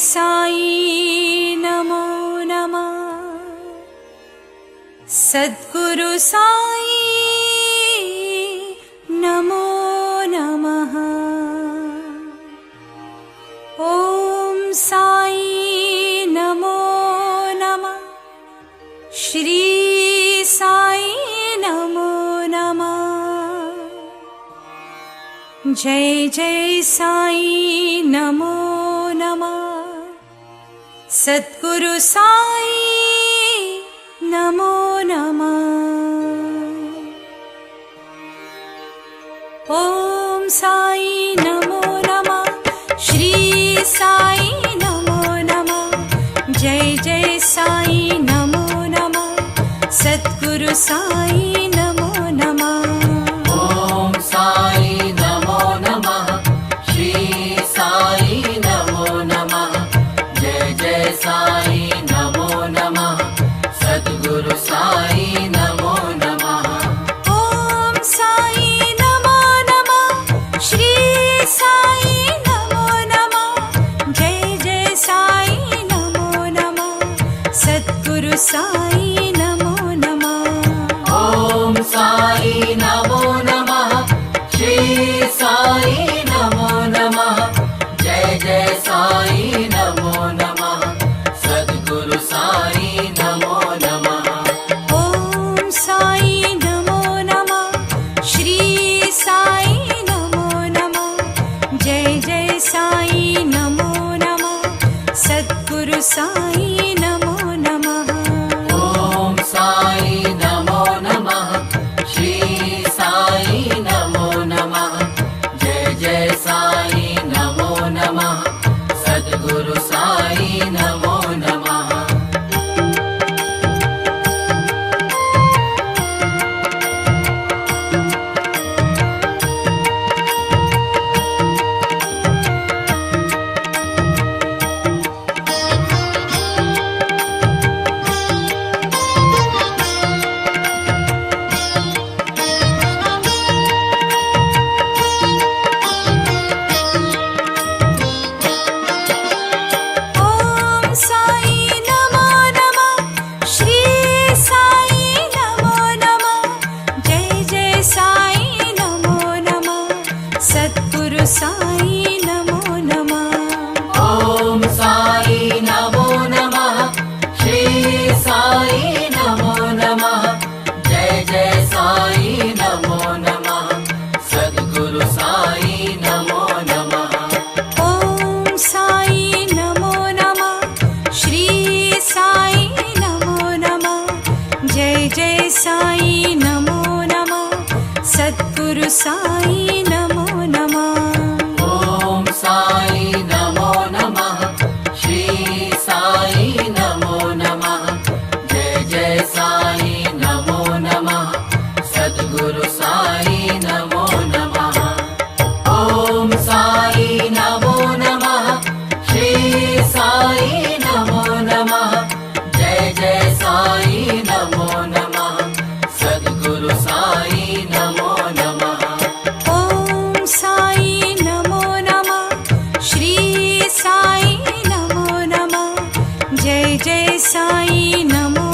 साई नमो नमः। सद्गुरु साई नमो नमः। ओम साई नमो नमः। श्री साई नमो नमः। जय जय साई नमो नमः। सद्गुरु साई नमो नमः। ओम साई नमो नमः। श्री साई नमो नमः। जय जय साई नमो नमः। सद्गुरु साई नमो नमः। ओम साई नमो नमः। श्री साई नमो नमः। जय जय साई नमो नमः। सद्गुरु साई नमो नमः। ओम साई नमो नमः। श्री साई नमो नमः। जय जय साई नमो नमः। सद्गुरु साई नमो नमः। ओम साई नमो नमः। श्री साई नमो नमः। जय जय साई नमो नमः। सद्गुरु साई नमो नमः। ओम साई नमो नमः। श्री साई नमो नमः। जय जय साई नमो नमः। सद्गुरु साई नमो नमः। ओम साई नमो नमः। श्री साई नमो नमः। जय जय साई नमो नमः। सद्गुरु साई नमो नमः। ओम साई नमो नमः। श्री साई नमो नमः। जय जय साई नमो नमः। सद्गुरु साई नमो नमः। ओम साई नमो नमः। श्री साई नमो नमः। जय जय साई नमो नमः। सद्गुरु साई नमो नमः। ओम साई नमो नमः। श्री साई नमो नमः। जय जय साई नमो नमः। सद्गुरु साई नमो नमः। ओम साई नमो नमः। श्री साई नमो नमः। जय जय साई नमो नमः। सद्गुरु साई नमो नमः। ओम साई नमो नमः। श्री साई नमो नमः। जय जय साई नमो नमः। सद्गुरु साई नमो नमः। ओम साई नमो नमः। श्री साई नमो नमः। जय जय साई नमो